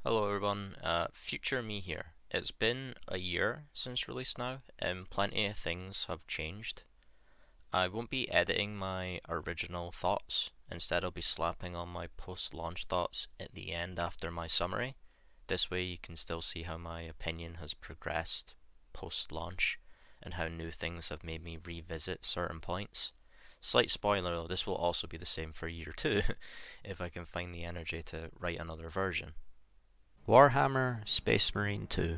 Hello everyone, future me here. It's been a year since release now, and plenty of things have changed. I won't be editing my original thoughts, instead I'll be slapping on my post-launch thoughts at the end after my summary. This way you can still see how my opinion has progressed post-launch, and how new things have made me revisit certain points. Slight spoiler though, this will also be the same for year 2, if I can find the energy to write another version. Warhammer Space Marine 2.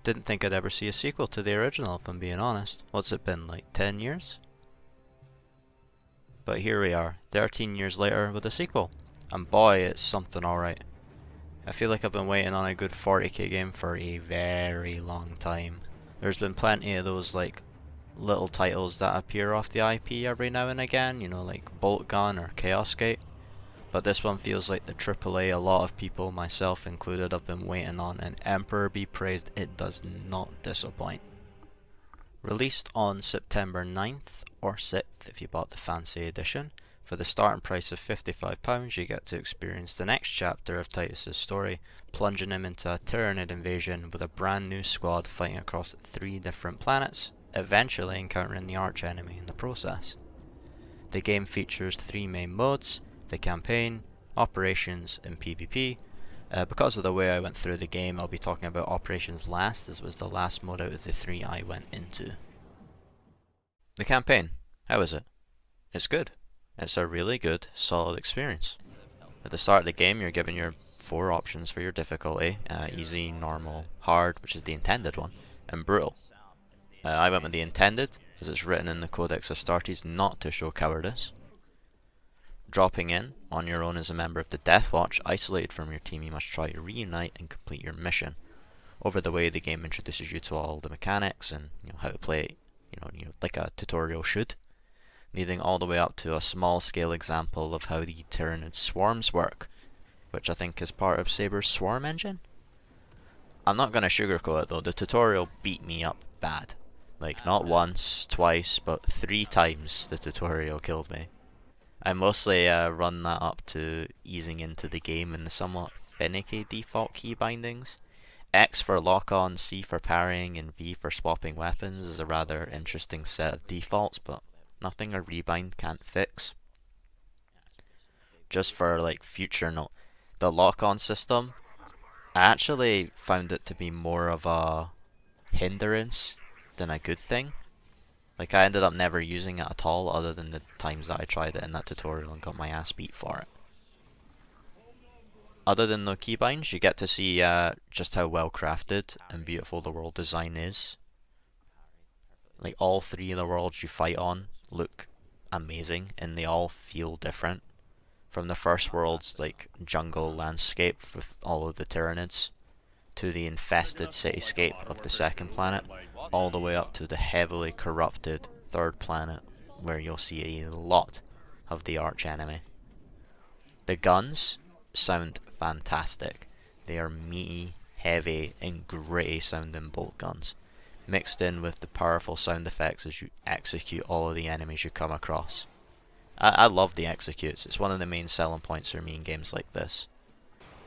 Didn't think I'd ever see a sequel to the original, if I'm being honest. What's it been, like 10 years? But here we are, 13 years later with a sequel. And boy, it's something alright. I feel like I've been waiting on a good 40k game for a very long time. There's been plenty of those like little titles that appear off the IP every now and again, you know, like Bolt Gun or Chaos Gate. But this one feels like the AAA a lot of people, myself included, have been waiting on, and Emperor be praised, it does not disappoint. Released on September 9th or 6th if you bought the fancy edition. For the starting price of £55 you get to experience the next chapter of Titus's story, plunging him into a Tyranid invasion with a brand new squad fighting across 3 different planets, eventually encountering the archenemy in the process. The game features 3 main modes: the campaign, operations, and PvP. Because of the way I went through the game, I'll be talking about operations last, as was the last mode out of the 3 I went into. The campaign, how is it? It's good. It's a really good, solid experience. At the start of the game, you're given your 4 options for your difficulty: easy, normal, hard, which is the intended one, and brutal. I went with the intended, as it's written in the Codex Astartes not to show cowardice. Dropping in on your own as a member of the Death Watch, isolated from your team, you must try to reunite and complete your mission. Over the way, the game introduces you to all the mechanics and how to play it, like a tutorial should, leading all the way up to a small-scale example of how the Tyranid swarms work, which I think is part of Saber's swarm engine. I'm not going to sugarcoat it though, the tutorial beat me up bad. Like, not once, twice, but 3 times the tutorial killed me. I mostly run that up to easing into the game in the somewhat finicky default key bindings. X for lock-on, C for parrying, and V for swapping weapons is a rather interesting set of defaults, but nothing a rebind can't fix. Just for like future note, the lock-on system, I actually found it to be more of a hindrance than a good thing. Like, I ended up never using it at all, other than the times that I tried it in that tutorial and got my ass beat for it. Other than the keybinds, you get to see just how well crafted and beautiful the world design is. Like, all 3 of the worlds you fight on look amazing, and they all feel different. From the first world's like jungle landscape with all of the Tyranids, to the infested cityscape of the second planet, all the way up to the heavily corrupted 3rd planet, where you'll see a lot of the archenemy. The guns sound fantastic. They are meaty, heavy, and gritty sounding bolt guns, mixed in with the powerful sound effects as you execute all of the enemies you come across. I love the executes. It's one of the main selling points for me in games like this.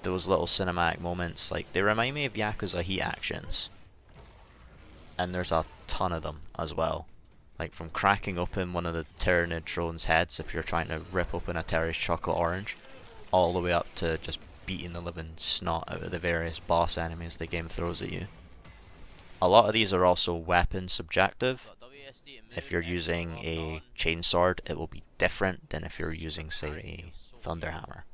Those little cinematic moments, like, they remind me of Yakuza Heat actions. And there's a ton of them as well. Like, from cracking open one of the Tyranid drone's heads if you're trying to rip open a Terry's chocolate orange, all the way up to just beating the living snot out of the various boss enemies the game throws at you. A lot of these are also weapon subjective. If you're using a chainsword, it will be different than if you're using, say, a thunderhammer.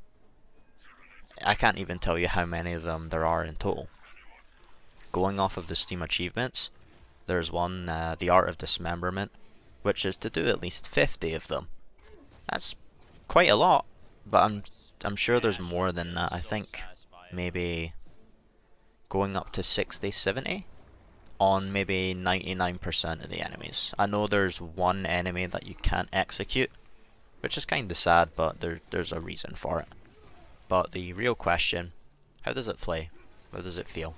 I can't even tell you how many of them there are in total. Going off of the Steam achievements, there's one, the Art of Dismemberment, which is to do at least 50 of them. That's quite a lot, but I'm sure there's more than that. I think maybe going up to 60, 70 on maybe 99% of the enemies. I know there's one enemy that you can't execute, which is kinda sad, but there's a reason for it. But the real question, how does it play? How does it feel?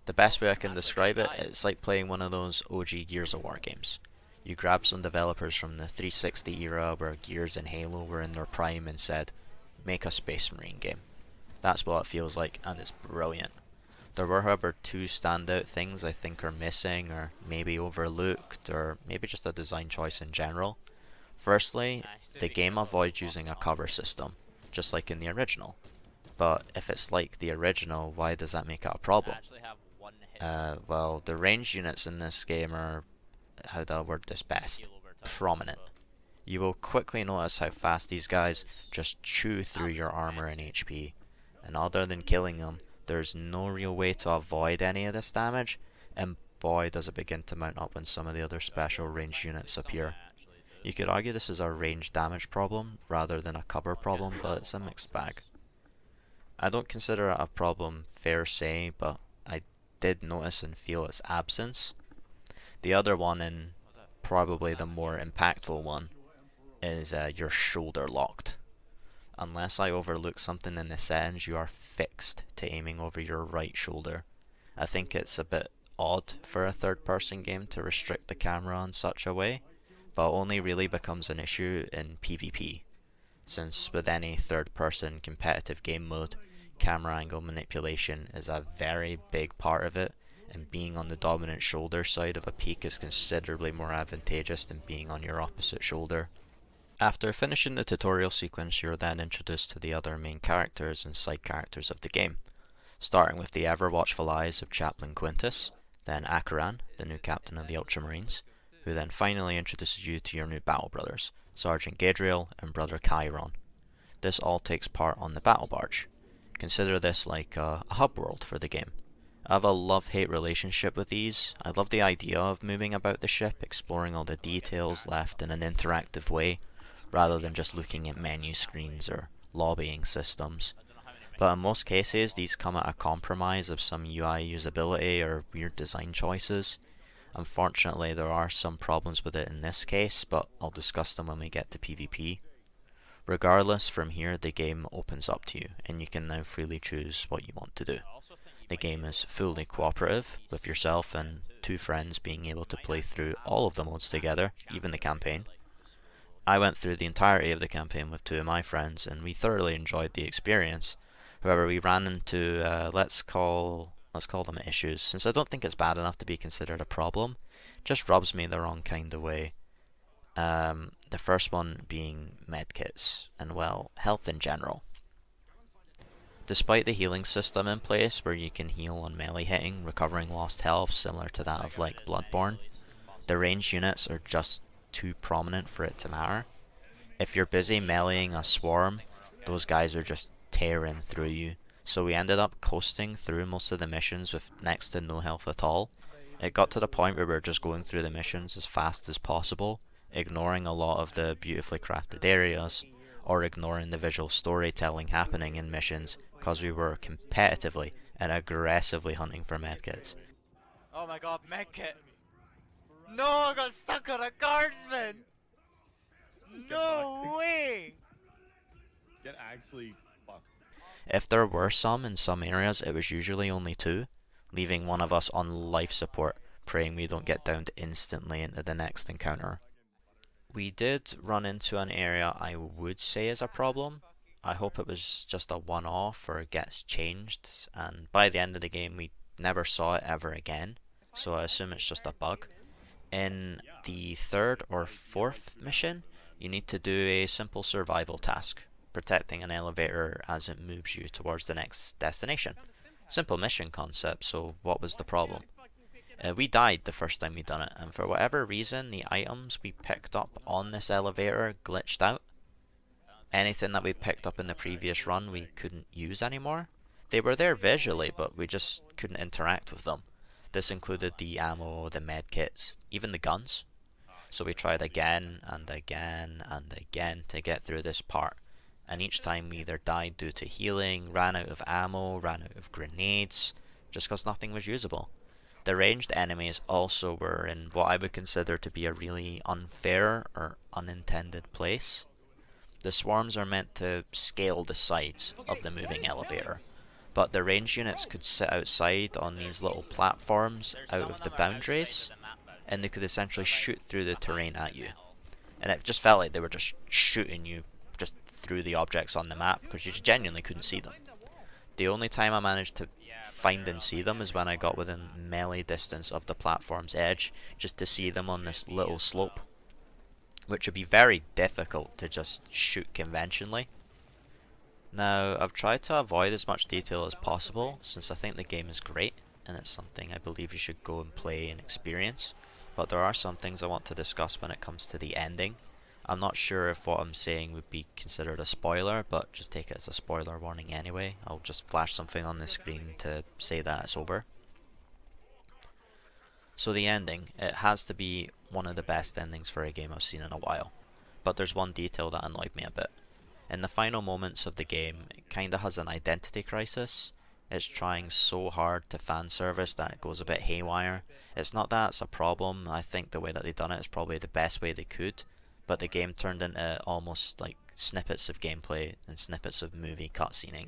The best way I can describe it, it's like playing one of those OG Gears of War games. You grab some developers from the 360 era where Gears and Halo were in their prime and said, make a Space Marine game. That's what it feels like, and it's brilliant. There were, however, two standout things I think are missing, or maybe overlooked, or maybe just a design choice in general. Firstly, the game avoids using a cover system, just like in the original. But if it's like the original, why does that make it a problem? Well, the range units in this game are, how do I word this best, prominent. You will quickly notice how fast these guys just chew through your armor and HP, and other than killing them, there's no real way to avoid any of this damage, and boy does it begin to mount up when some of the other special range units appear. You could argue this is a range damage problem rather than a cover problem, but it's a mixed bag. I don't consider it a problem fair say, but I did notice and feel its absence. The other one, and probably the more impactful one, is your shoulder locked. Unless I overlook something in the settings, you are fixed to aiming over your right shoulder. I think it's a bit odd for a third person game to restrict the camera in such a way, but only really becomes an issue in PvP, since with any third person competitive game mode, camera angle manipulation is a very big part of it, and being on the dominant shoulder side of a peak is considerably more advantageous than being on your opposite shoulder. After finishing the tutorial sequence, you're then introduced to the other main characters and side characters of the game, starting with the ever watchful eyes of Chaplain Quintus, then Akaran, the new captain of the Ultramarines, who then finally introduces you to your new battle brothers, Sergeant Gadriel and Brother Chiron. This all takes part on the battle barge. Consider this like a hub world for the game. I have a love-hate relationship with these. I love the idea of moving about the ship, exploring all the details left in an interactive way, rather than just looking at menu screens or lobbying systems. But in most cases, these come at a compromise of some UI usability or weird design choices. Unfortunately, there are some problems with it in this case, but I'll discuss them when we get to PvP. Regardless, from here the game opens up to you, and you can now freely choose what you want to do. The game is fully cooperative, with yourself and two friends being able to play through all of the modes together, even the campaign. I went through the entirety of the campaign with two of my friends, and we thoroughly enjoyed the experience. However, we ran into, let's call them issues, since I don't think it's bad enough to be considered a problem. It just rubs me the wrong kind of way. The first one being medkits, and well, health in general. Despite the healing system in place, where you can heal on melee hitting, recovering lost health similar to that of like Bloodborne, the ranged units are just too prominent for it to matter. If you're busy meleeing a swarm, those guys are just tearing through you, so we ended up coasting through most of the missions with next to no health at all. It got to the point where we were just going through the missions as fast as possible, ignoring a lot of the beautifully crafted areas, or ignoring the visual storytelling happening in missions, because we were competitively and aggressively hunting for medkits. Oh my god, medkit! No, I got stuck on a guardsman! No way! Get actually fucked. If there were some in some areas, it was usually only two, leaving one of us on life support, praying we don't get downed instantly into the next encounter. We did run into an area I would say is a problem. I hope it was just a one-off or gets changed, and by the end of the game we never saw it ever again, so I assume it's just a bug. In the third or fourth mission, you need to do a simple survival task, protecting an elevator as it moves you towards the next destination. Simple mission concept, so what was the problem? We died the first time we done it, and for whatever reason, the items we picked up on this elevator glitched out. Anything that we picked up in the previous run we couldn't use anymore. They were there visually, but we just couldn't interact with them. This included the ammo, the medkits, even the guns. So we tried again and again and again to get through this part, and each time we either died due to healing, ran out of ammo, ran out of grenades, just because nothing was usable. The ranged enemies also were in what I would consider to be a really unfair or unintended place. The swarms are meant to scale the sides of the moving elevator, but the ranged units could sit outside on these little platforms out of the boundaries, and they could essentially shoot through the terrain at you. And it just felt like they were just shooting you just through the objects on the map, because you genuinely couldn't see them. The only time I managed to find and see them is when I got within melee distance of the platform's edge, just to see them on this little slope, which would be very difficult to just shoot conventionally. Now, I've tried to avoid as much detail as possible, since I think the game is great, and it's something I believe you should go and play and experience, but there are some things I want to discuss when it comes to the ending. I'm not sure if what I'm saying would be considered a spoiler, but just take it as a spoiler warning anyway. I'll just flash something on the screen to say that it's over. So the ending, it has to be one of the best endings for a game I've seen in a while, but there's one detail that annoyed me a bit. In the final moments of the game, it kinda has an identity crisis. It's trying so hard to fan service that it goes a bit haywire. It's not that it's a problem, I think the way that they've done it is probably the best way they could, but the game turned into almost like snippets of gameplay and snippets of movie cutscening.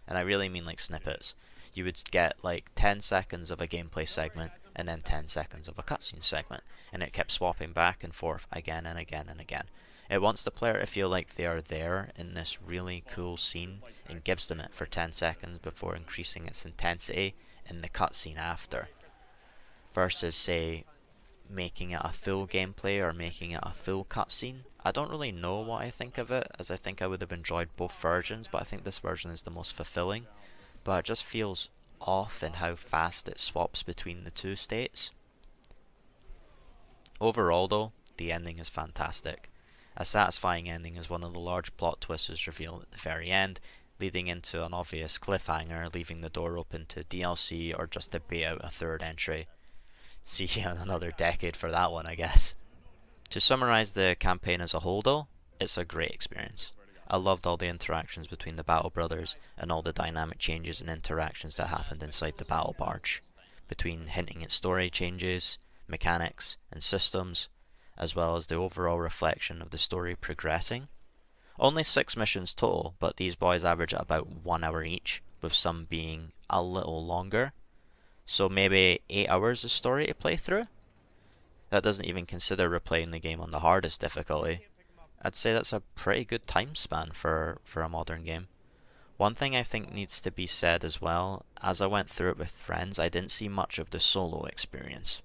And I really mean like snippets. You would get like 10 seconds of a gameplay segment and then 10 seconds of a cutscene segment, and it kept swapping back and forth again and again and again. It wants the player to feel like they are there in this really cool scene and gives them it for 10 seconds before increasing its intensity in the cutscene after. Versus, say, making it a full gameplay or making it a full cutscene. I don't really know what I think of it, as I think I would have enjoyed both versions, but I think this version is the most fulfilling. But it just feels off in how fast it swaps between the two states. Overall though, the ending is fantastic. A satisfying ending is one of the large plot twists is revealed at the very end, leading into an obvious cliffhanger, leaving the door open to DLC or just to bait out a third entry. See you in another decade for that one, I guess. To summarise the campaign as a whole though, it's a great experience. I loved all the interactions between the Battle Brothers and all the dynamic changes and interactions that happened inside the Battle Barge, between hinting at story changes, mechanics, and systems, as well as the overall reflection of the story progressing. Only 6 missions total, but these boys average at about 1 hour each, with some being a little longer. So maybe 8 hours of story to play through? That doesn't even consider replaying the game on the hardest difficulty. I'd say that's a pretty good time span for a modern game. One thing I think needs to be said as well, as I went through it with friends, I didn't see much of the solo experience,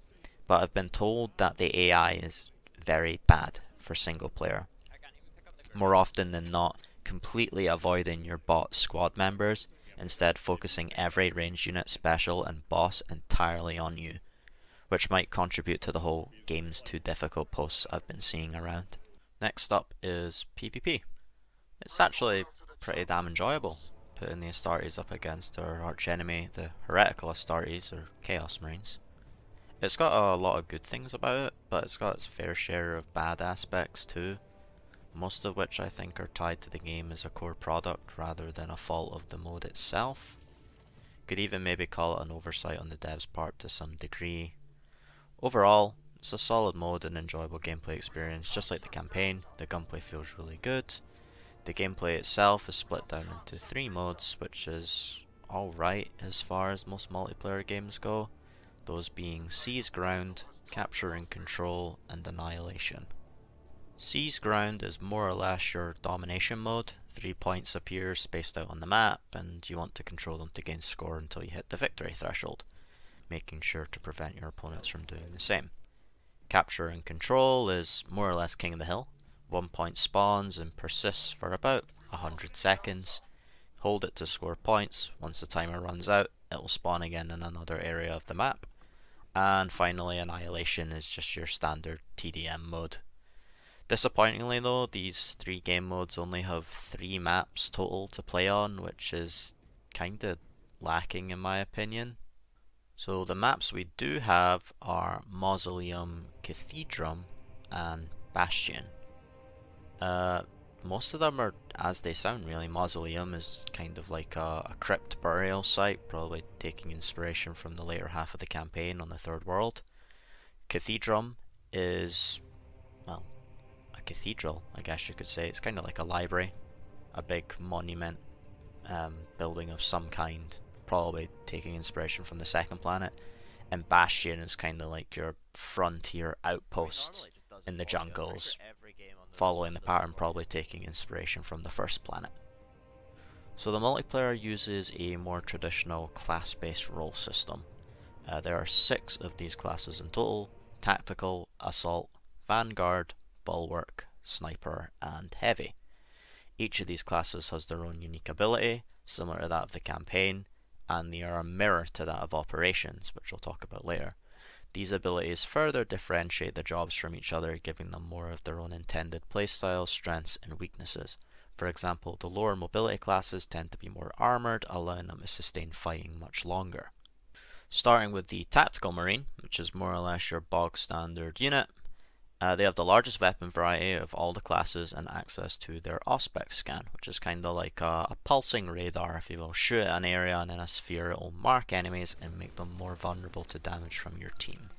but I've been told that the AI is very bad for single player. More often than not, completely avoiding your bot squad members, instead focusing every ranged unit, special and boss entirely on you, which might contribute to the whole game's too difficult posts I've been seeing around. Next up is PvP. It's actually pretty damn enjoyable, putting the Astartes up against our archenemy, the heretical Astartes or Chaos Marines. It's got a lot of good things about it, but it's got its fair share of bad aspects too, most of which I think are tied to the game as a core product rather than a fault of the mode itself. Could even maybe call it an oversight on the devs' part to some degree. Overall, it's a solid mode and enjoyable gameplay experience. Just like the campaign, the gunplay feels really good. The gameplay itself is split down into 3 modes, which is alright as far as most multiplayer games go. Those being Seize Ground, Capture and Control, and Annihilation. Seize Ground is more or less your domination mode. 3 points appear spaced out on the map, and you want to control them to gain score until you hit the victory threshold, making sure to prevent your opponents from doing the same. Capture and Control is more or less King of the Hill. 1 point spawns and persists for about 100 seconds. Hold it to score points. Once the timer runs out, it will spawn again in another area of the map. And finally, Annihilation is just your standard TDM mode. Disappointingly though, these 3 game modes only have 3 maps total to play on, which is kinda lacking in my opinion. So the maps we do have are Mausoleum, Cathedrum, and Bastion. Most of them are as they sound really. Mausoleum is kind of like a crypt burial site, probably taking inspiration from the later half of the campaign on the Third World. Cathedrum is, well, a cathedral, I guess you could say. It's kind of like a library, a big monument building of some kind, probably taking inspiration from the Second Planet. And Bastion is kind of like your frontier outpost in the jungles, following the pattern, probably taking inspiration from the First Planet. So the multiplayer uses a more traditional class-based role system. There are 6 of these classes in total: Tactical, Assault, Vanguard, Bulwark, Sniper, and Heavy. Each of these classes has their own unique ability, similar to that of the campaign, and they are a mirror to that of Operations, which we'll talk about later. These abilities further differentiate the jobs from each other, giving them more of their own intended playstyles, strengths, and weaknesses. For example, the lower mobility classes tend to be more armoured, allowing them to sustain fighting much longer. Starting with the Tactical Marine, which is more or less your bog standard unit, they have the largest weapon variety of all the classes and access to their Auspex scan, which is kind of like a pulsing radar, if you will. Shoot at an area and in a sphere, it will mark enemies and make them more vulnerable to damage from your team.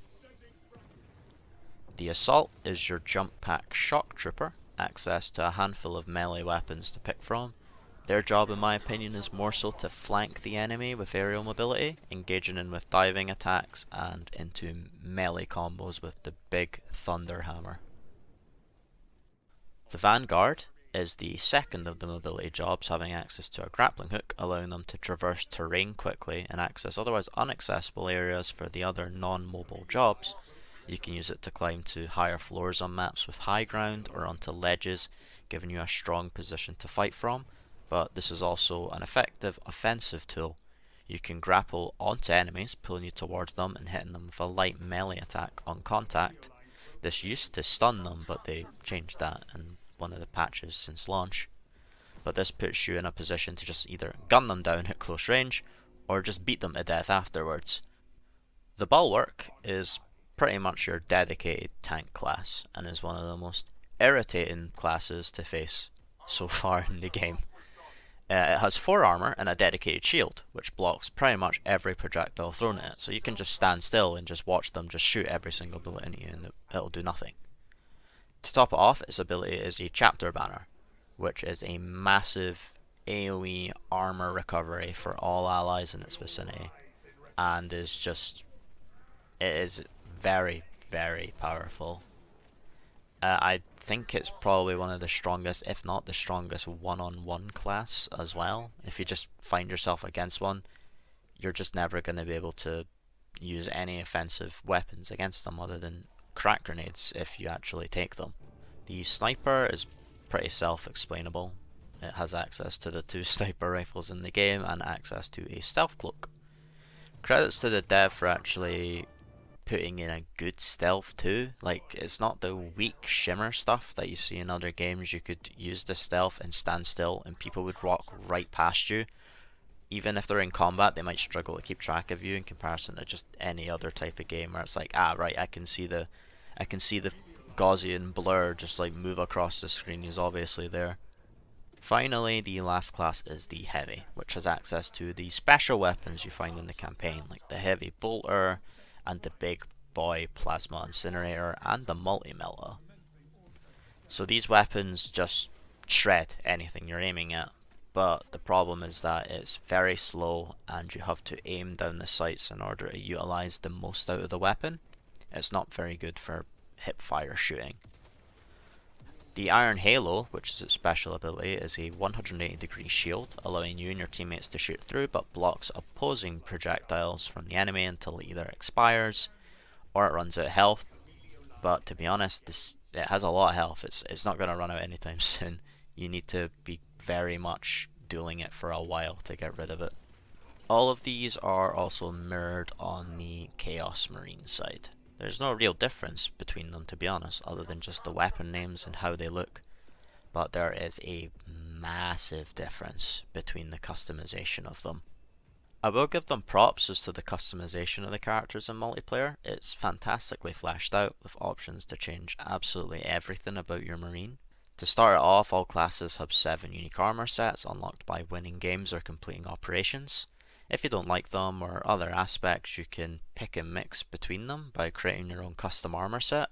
The Assault is your jump pack shock trooper, access to a handful of melee weapons to pick from. Their job, in my opinion, is more so to flank the enemy with aerial mobility, engaging in with diving attacks and into melee combos with the big thunder hammer. The Vanguard is the second of the mobility jobs, having access to a grappling hook, allowing them to traverse terrain quickly and access otherwise inaccessible areas for the other non-mobile jobs. You can use it to climb to higher floors on maps with high ground or onto ledges, giving you a strong position to fight from. But this is also an effective offensive tool. You can grapple onto enemies, pulling you towards them and hitting them with a light melee attack on contact. This used to stun them, but they changed that in one of the patches since launch. But this puts you in a position to just either gun them down at close range, or just beat them to death afterwards. The Bulwark is pretty much your dedicated tank class, and is one of the most irritating classes to face so far in the game. It has 4 armor and a dedicated shield, which blocks pretty much every projectile thrown at it, so you can just stand still and just watch them just shoot every single bullet in you and it'll do nothing. To top it off, its ability is a chapter banner, which is a massive AoE armor recovery for all allies in its vicinity, and it is very, very powerful. I think it's probably one of the strongest, if not the strongest, one-on-one class as well. If you just find yourself against one, you're just never going to be able to use any offensive weapons against them other than crack grenades if you actually take them. The Sniper is pretty self-explainable. It has access to the 2 sniper rifles in the game and access to a stealth cloak. Credits to the dev for actually putting in a good stealth too. Like, it's not the weak shimmer stuff that you see in other games. You could use the stealth and stand still and people would walk right past you. Even if they're in combat, they might struggle to keep track of you in comparison to just any other type of game where it's like, right, I can see the Gaussian blur just like move across the screen. He's obviously there. Finally, the last class is the Heavy, which has access to the special weapons you find in the campaign, like the Heavy Bolter and the big boy Plasma Incinerator and the Multi-Melter. So these weapons just shred anything you're aiming at, but the problem is that it's very slow and you have to aim down the sights in order to utilize the most out of the weapon. It's not very good for hip fire shooting. The Iron Halo, which is its special ability, is a 180-degree shield, allowing you and your teammates to shoot through, but blocks opposing projectiles from the enemy until it either expires or it runs out of health. But to be honest, it has a lot of health. It's not going to run out anytime soon. You need to be very much dueling it for a while to get rid of it. All of these are also mirrored on the Chaos Marine side. There's no real difference between them, to be honest, other than just the weapon names and how they look. But there is a massive difference between the customization of them. I will give them props as to the customization of the characters in multiplayer. It's fantastically fleshed out with options to change absolutely everything about your Marine. To start it off, all classes have 7 unique armor sets unlocked by winning games or completing operations. If you don't like them or other aspects, you can pick and mix between them by creating your own custom armor set,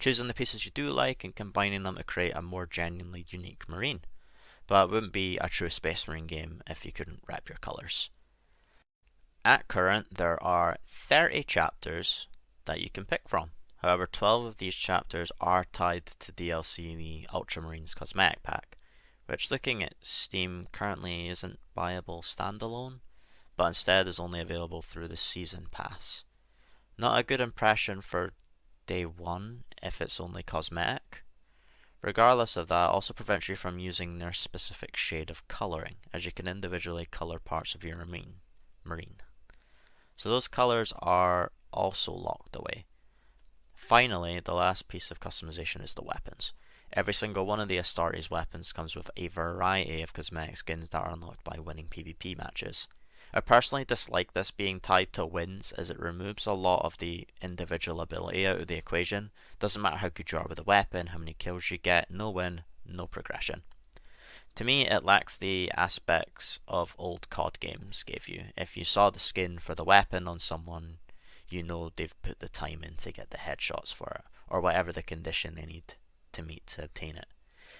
choosing the pieces you do like and combining them to create a more genuinely unique Marine. But it wouldn't be a true Space Marine game if you couldn't rep your colours. At current, there are 30 chapters that you can pick from. However, 12 of these chapters are tied to DLC, the Ultramarines Cosmetic Pack, which looking at Steam currently isn't viable standalone, but instead is only available through the Season Pass. Not a good impression for day one if it's only cosmetic. Regardless of that, also prevents you from using their specific shade of colouring, as you can individually colour parts of your marine. So those colours are also locked away. Finally, the last piece of customization is the weapons. Every single one of the Astartes weapons comes with a variety of cosmetic skins that are unlocked by winning PvP matches. I personally dislike this being tied to wins, as it removes a lot of the individual ability out of the equation. Doesn't matter how good you are with a weapon, how many kills you get, no win, no progression. To me, it lacks the aspects of old COD games gave you. If you saw the skin for the weapon on someone, you know they've put the time in to get the headshots for it, or whatever the condition they need to meet to obtain it.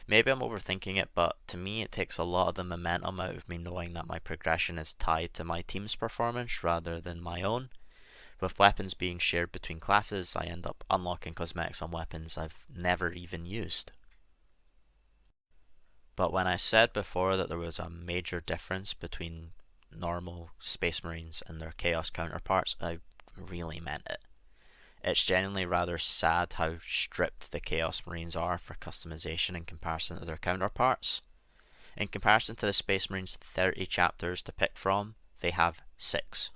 Maybe I'm overthinking it, but to me it takes a lot of the momentum out of me knowing that my progression is tied to my team's performance rather than my own. With weapons being shared between classes, I end up unlocking cosmetics on weapons I've never even used. But when I said before that there was a major difference between normal Space Marines and their Chaos counterparts, I really meant it. It's genuinely rather sad how stripped the Chaos Marines are for customization in comparison to their counterparts. In comparison to the Space Marines' 30 chapters to pick from, they have 6.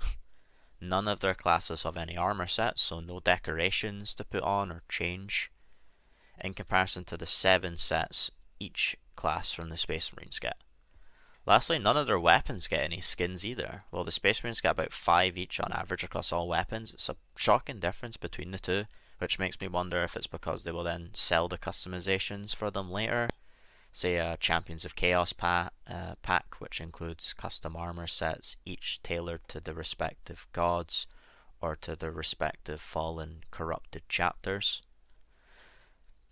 None of their classes have any armor sets, so no decorations to put on or change, in comparison to the 7 sets each class from the Space Marines get. Lastly, none of their weapons get any skins either. While the Space Marines get about 5 each on average across all weapons, it's a shocking difference between the two, which makes me wonder if it's because they will then sell the customizations for them later. Say a Champions of Chaos pack, which includes custom armor sets, each tailored to the respective gods, or to the respective fallen corrupted chapters.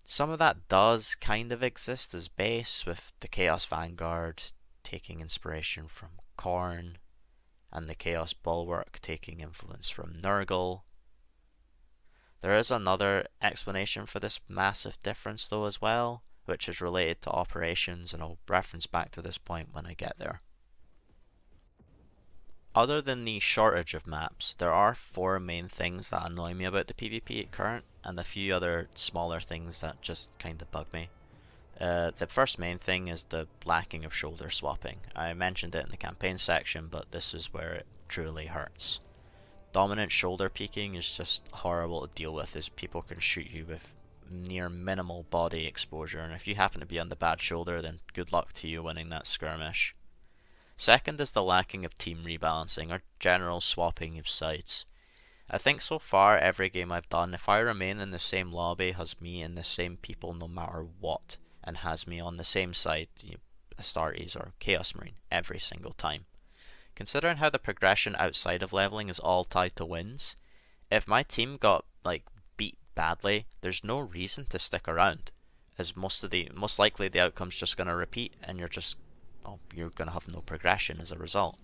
Some of that does kind of exist as base, with the Chaos Vanguard taking inspiration from Khorne, and the Chaos Bulwark taking influence from Nurgle. There is another explanation for this massive difference though as well, which is related to operations, and I'll reference back to this point when I get there. Other than the shortage of maps, there are 4 main things that annoy me about the PvP at current, and a few other smaller things that just kinda bug me. The first main thing is the lacking of shoulder swapping. I mentioned it in the campaign section, but this is where it truly hurts. Dominant shoulder peeking is just horrible to deal with, as people can shoot you with near minimal body exposure, and if you happen to be on the bad shoulder, then good luck to you winning that skirmish. Second is the lacking of team rebalancing or general swapping of sides. I think so far every game I've done, if I remain in the same lobby, has me and the same people no matter what, and has me on the same side, Astartes or Chaos Marine, every single time. Considering how the progression outside of leveling is all tied to wins, if my team got beat badly, there's no reason to stick around, as most likely the outcome's just going to repeat, and you're going to have no progression as a result.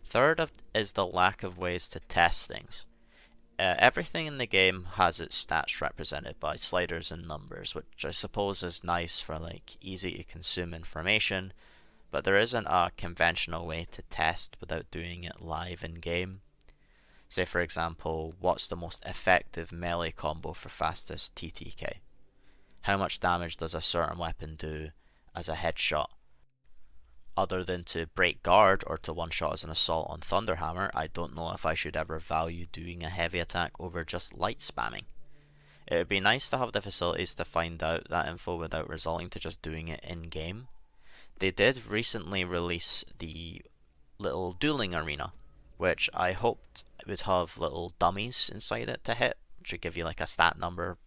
Third is the lack of ways to test things. Everything in the game has its stats represented by sliders and numbers, which I suppose is nice for easy to consume information, but there isn't a conventional way to test without doing it live in game. Say for example, what's the most effective melee combo for fastest TTK? How much damage does a certain weapon do as a headshot? Other than to break guard or to one-shot as an assault on Thunderhammer, I don't know if I should ever value doing a heavy attack over just light spamming. It would be nice to have the facilities to find out that info without resulting to just doing it in-game. They did recently release the little dueling arena, which I hoped would have little dummies inside it to hit, which would give you a stat number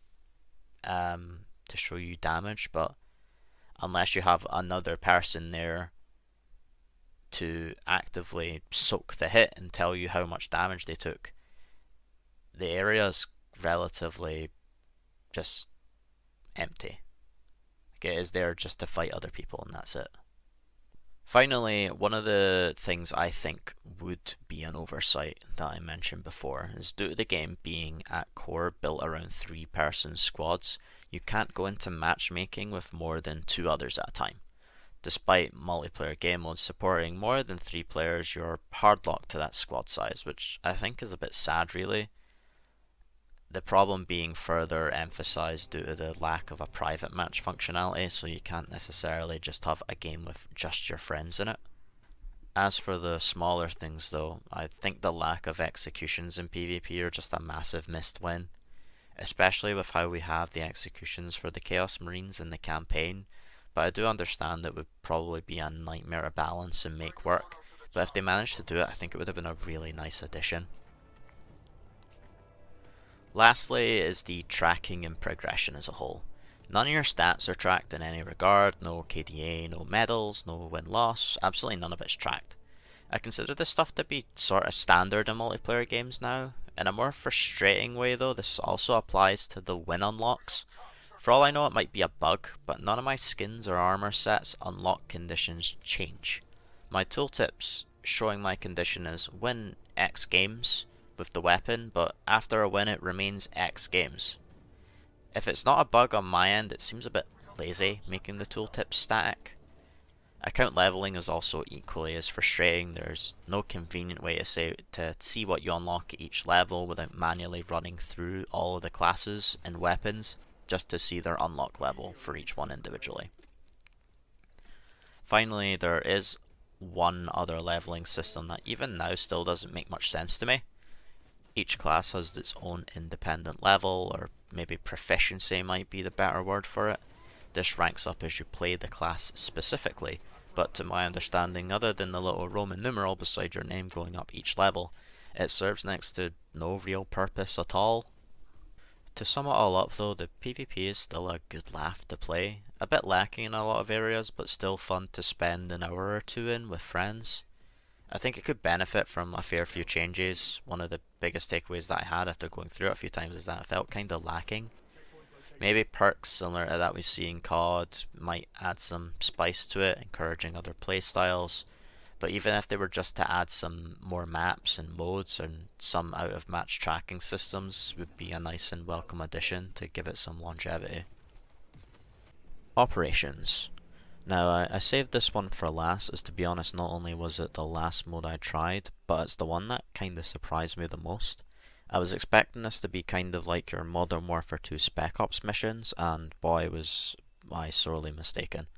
to show you damage, but unless you have another person there to actively soak the hit and tell you how much damage they took, the area is relatively just empty. It is there just to fight other people, and that's it. Finally, one of the things I think would be an oversight that I mentioned before is due to the game being at core built around 3-person squads, you can't go into matchmaking with more than 2 others at a time. Despite multiplayer game modes supporting more than 3 players, you're hardlocked to that squad size, which I think is a bit sad really. The problem being further emphasized due to the lack of a private match functionality, so you can't necessarily just have a game with just your friends in it. As for the smaller things though, I think the lack of executions in PvP are just a massive missed win. Especially with how we have the executions for the Chaos Marines in the campaign, but I do understand it would probably be a nightmare to balance and make work, but if they managed to do it, I think it would have been a really nice addition. Lastly is the tracking and progression as a whole. None of your stats are tracked in any regard, no KDA, no medals, no win-loss, absolutely none of it's tracked. I consider this stuff to be sort of standard in multiplayer games now. In a more frustrating way though, this also applies to the win unlocks. For all I know it might be a bug, but none of my skins or armor sets unlock conditions change. My tooltips showing my condition as win X games with the weapon, but after a win it remains X games. If it's not a bug on my end, it seems a bit lazy making the tooltips static. Account leveling is also equally as frustrating. There's no convenient way to see what you unlock at each level without manually running through all of the classes and weapons just to see their unlock level for each one individually. Finally, there is one other leveling system that even now still doesn't make much sense to me. Each class has its own independent level, or maybe proficiency might be the better word for it. This ranks up as you play the class specifically, but to my understanding, other than the little Roman numeral beside your name going up each level, it serves next to no real purpose at all. To sum it all up though, the PvP is still a good laugh to play, a bit lacking in a lot of areas, but still fun to spend an hour or two in with friends. I think it could benefit from a fair few changes. One of the biggest takeaways that I had after going through it a few times is that it felt kinda lacking. Maybe perks similar to that we see in COD might add some spice to it, encouraging other playstyles. But even if they were just to add some more maps and modes and some out of match tracking systems, would be a nice and welcome addition to give it some longevity. Operations. Now I saved this one for last, as to be honest not only was it the last mode I tried, but it's the one that kinda surprised me the most. I was expecting this to be kind of like your Modern Warfare 2 Spec Ops missions, and boy was I sorely mistaken.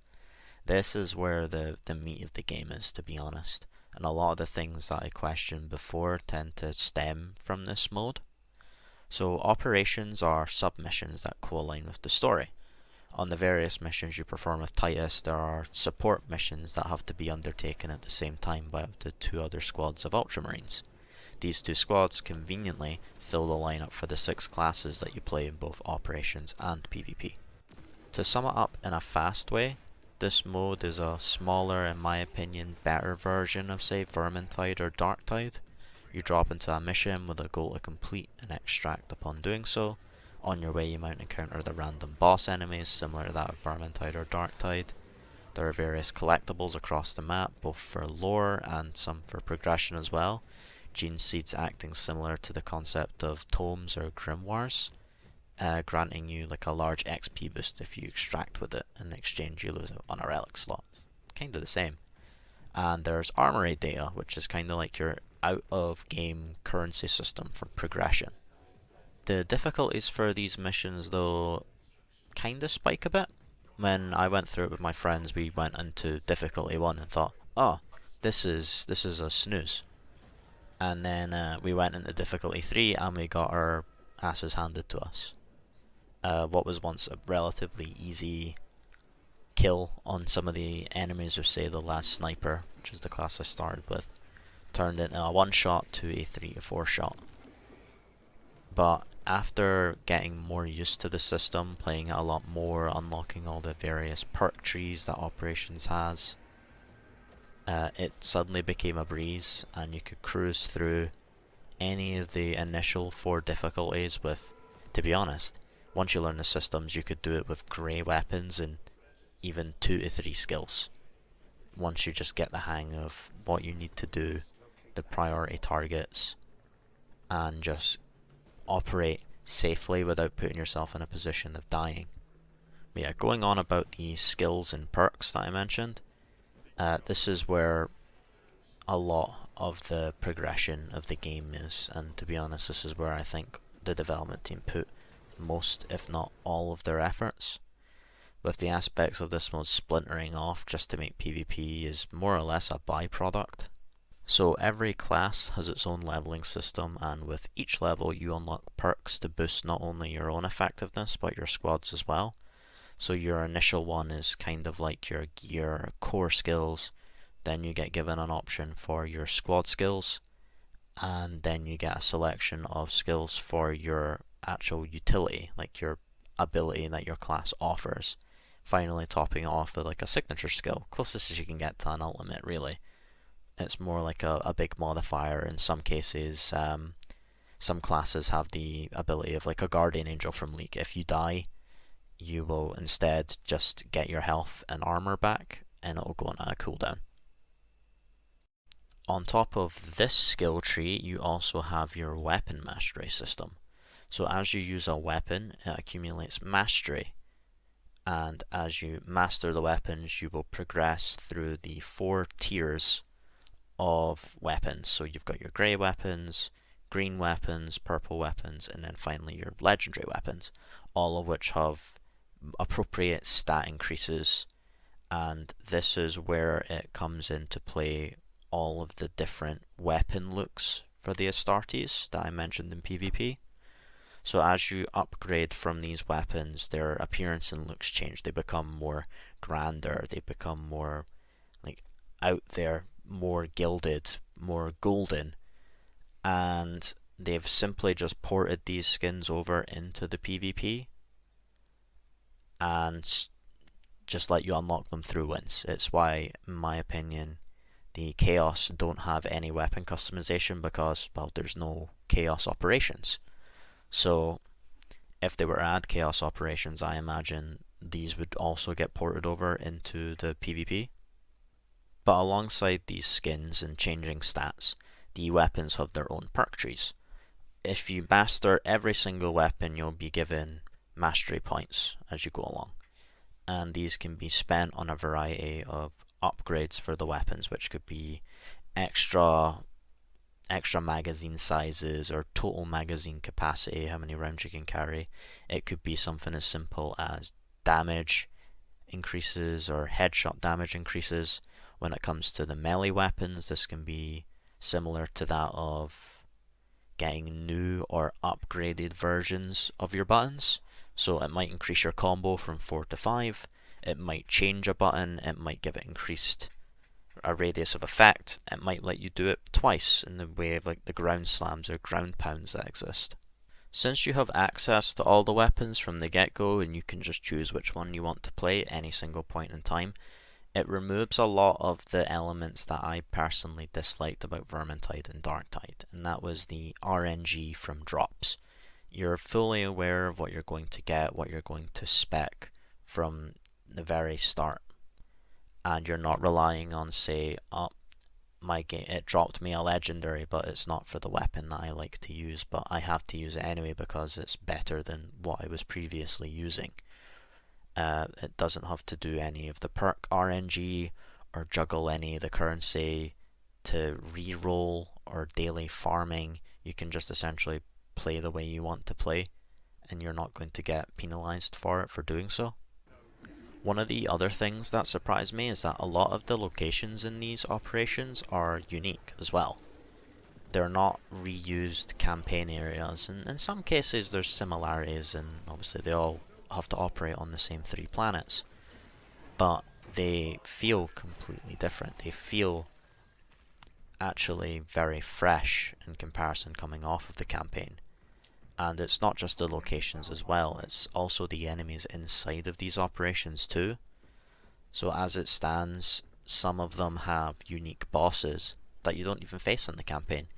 This is where the meat of the game is, to be honest, and a lot of the things that I questioned before tend to stem from this mode. So operations are sub-missions that co-align with the story. On the various missions you perform with Titus, there are support missions that have to be undertaken at the same time by up to 2 other squads of Ultramarines. These 2 squads conveniently fill the lineup for the 6 classes that you play in both operations and PvP. To sum it up in a fast way, this mode is a smaller, in my opinion, better version of say Vermintide or Darktide. You drop into a mission with a goal to complete and extract upon doing so. On your way you might encounter the random boss enemies similar to that of Vermintide or Darktide. There are various collectibles across the map, both for lore and some for progression as well. Gene seeds acting similar to the concept of tomes or grimoires, granting you like a large XP boost if you extract with it. In exchange you lose it on a relic slot. It's kinda the same. And there's armory data, which is kinda like your out of game currency system for progression. The difficulties for these missions though kinda spike a bit. When I went through it with my friends, we went into difficulty 1 and thought, oh, this is a snooze. And then we went into difficulty 3 and we got our asses handed to us. What was once a relatively easy kill on some of the enemies with say the last sniper, which is the class I started with, turned into a 1-shot to a 3 or 4 shot. But after getting more used to the system, playing it a lot more, unlocking all the various perk trees that Operations has, it suddenly became a breeze and you could cruise through any of the initial 4 difficulties with, to be honest, once you learn the systems you could do it with grey weapons and even 2 to 3 skills. Once you just get the hang of what you need to do, the priority targets, and just operate safely without putting yourself in a position of dying. But yeah, going on about the skills and perks that I mentioned, this is where a lot of the progression of the game is, and to be honest, this is where I think the development team put most, if not all, of their efforts. With the aspects of this mode splintering off just to make PvP is more or less a byproduct. So every class has its own leveling system, and with each level you unlock perks to boost not only your own effectiveness but your squad's as well. So your initial one is kind of like your gear core skills, then you get given an option for your squad skills, and then you get a selection of skills for your actual utility, like your ability that your class offers. Finally topping it off with like a signature skill, closest as you can get to an ultimate really. It's more like a big modifier. In some cases, some classes have the ability of like a guardian angel from League. If you die, you will instead just get your health and armor back, and it'll go on a cooldown. On top of this skill tree, you also have your weapon mastery system. So as you use a weapon, it accumulates mastery, and as you master the weapons, you will progress through the 4 tiers of weapons. So you've got your grey weapons, green weapons, purple weapons, and then finally your legendary weapons, all of which have appropriate stat increases, and this is where it comes into play all of the different weapon looks for the Astartes that I mentioned in PvP. So as you upgrade from these weapons, their appearance and looks change. They become more grander, they become more like out there, more gilded, more golden, and they've simply just ported these skins over into the PvP and just let you unlock them through wins. It's why, in my opinion, the Chaos don't have any weapon customization, because, well, there's no Chaos operations. So if they were to add Chaos operations, I imagine these would also get ported over into the PvP. But alongside these skins and changing stats, the weapons have their own perk trees. If you master every single weapon, you'll be given mastery points as you go along, and these can be spent on a variety of upgrades for the weapons, which could be extra magazine sizes or total magazine capacity, how many rounds you can carry. It could be something as simple as damage increases or headshot damage increases. When it comes to the melee weapons, this can be similar to that of getting new or upgraded versions of your buttons. So it might increase your combo from 4 to 5, it might change a button, it might give it increased a radius of effect, it might let you do it twice in the way of like the ground slams or ground pounds that exist. Since you have access to all the weapons from the get-go and you can just choose which one you want to play at any single point in time, it removes a lot of the elements that I personally disliked about Vermintide and Darktide, and that was the RNG from drops. You're fully aware of what you're going to get, what you're going to spec from the very start, and you're not relying on, say, oh, my game, it dropped me a legendary, but it's not for the weapon that I like to use, but I have to use it anyway because it's better than what I was previously using. It doesn't have to do any of the perk RNG or juggle any of the currency to reroll or daily farming. You can just essentially play the way you want to play, and you're not going to get penalized for it for doing so. One of the other things that surprised me is that a lot of the locations in these operations are unique as well. They're not reused campaign areas, and in some cases there's similarities, and obviously they all have to operate on the same 3 planets, but they feel completely different. They feel actually very fresh in comparison coming off of the campaign. And it's not just the locations as well, it's also the enemies inside of these operations too. So as it stands, some of them have unique bosses that you don't even face in the campaign.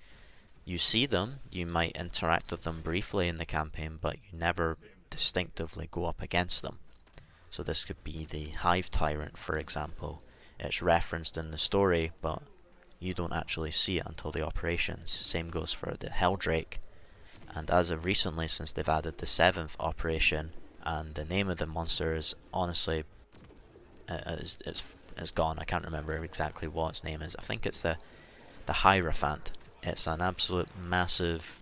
You see them, you might interact with them briefly in the campaign, but you never distinctively go up against them. So this could be the Hive Tyrant, for example. It's referenced in the story, but you don't actually see it until the operations. Same goes for the Helldrake. And as of recently, since they've added the 7th operation, and the name of the monster is honestly it's gone. I can't remember exactly what its name is. I think it's the Hierophant. It's an absolute massive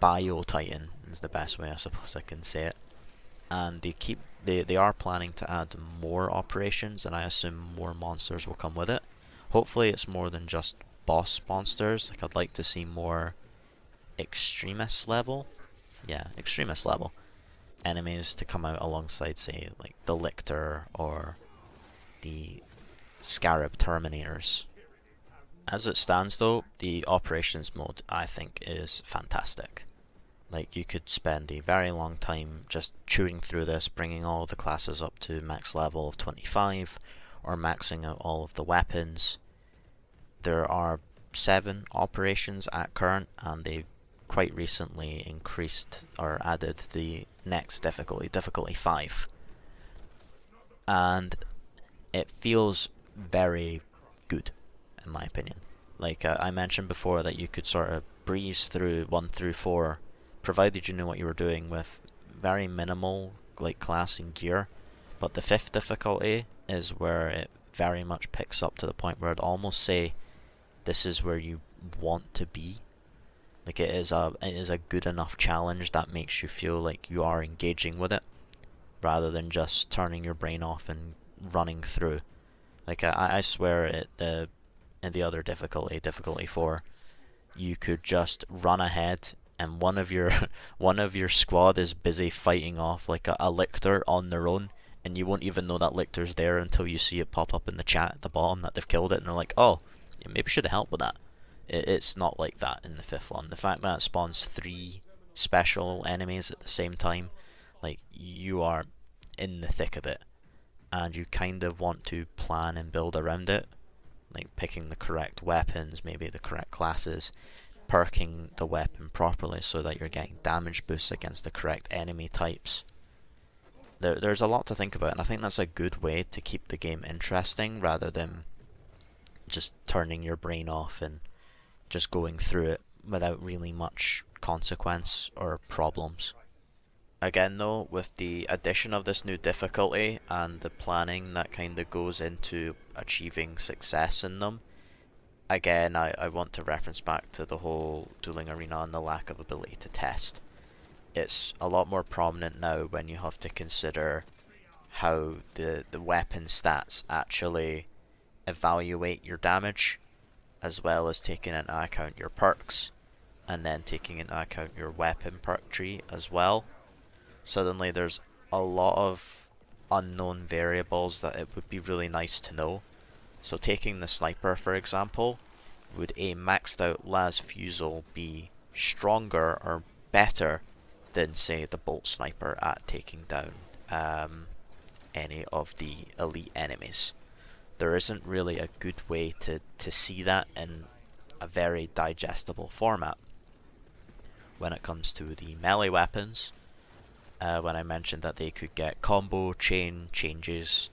bio-titan is the best way I suppose I can say it. And they are planning to add more operations, and I assume more monsters will come with it. Hopefully it's more than just boss monsters. Like, I'd like to see more extremist level enemies to come out alongside, say, like the Lictor or the Scarab Terminators. As it stands though, the operations mode I think is fantastic. Like, you could spend a very long time just chewing through this, bringing all of the classes up to max level of 25, or maxing out all of the weapons. There are 7 operations at current, and they quite recently increased or added the next difficulty 5. And it feels very good, in my opinion. Like, I mentioned before that you could sort of breeze through 1 through 4, provided you knew what you were doing with very minimal like class and gear. But the 5th difficulty is where it very much picks up to the point where I'd almost say this is where you want to be. Like, it is a good enough challenge that makes you feel like you are engaging with it, rather than just turning your brain off and running through. Like, I swear in the other difficulty 4, you could just run ahead, and one of your squad is busy fighting off like a Lictor on their own, and you won't even know that Lictor's there until you see it pop up in the chat at the bottom that they've killed it, and they're like, oh, yeah, maybe should have helped with that. It's not like that in the 5th one. The fact that it spawns 3 special enemies at the same time, like, you are in the thick of it, and you kind of want to plan and build around it, like picking the correct weapons, maybe the correct classes, perking the weapon properly so that you're getting damage boosts against the correct enemy types. There's a lot to think about, and I think that's a good way to keep the game interesting, rather than just turning your brain off and just going through it without really much consequence or problems. Again though, with the addition of this new difficulty and the planning that kind of goes into achieving success in them, again I want to reference back to the whole dueling arena and the lack of ability to test. It's a lot more prominent now when you have to consider how the weapon stats actually evaluate your damage, as well as taking into account your perks, and then taking into account your weapon perk tree as well. Suddenly there's a lot of unknown variables that it would be really nice to know. So taking the sniper for example, would a maxed out las fusel be stronger or better than, say, the bolt sniper at taking down any of the elite enemies? There isn't really a good way to see that in a very digestible format. When it comes to the melee weapons, when I mentioned that they could get combo chain changes,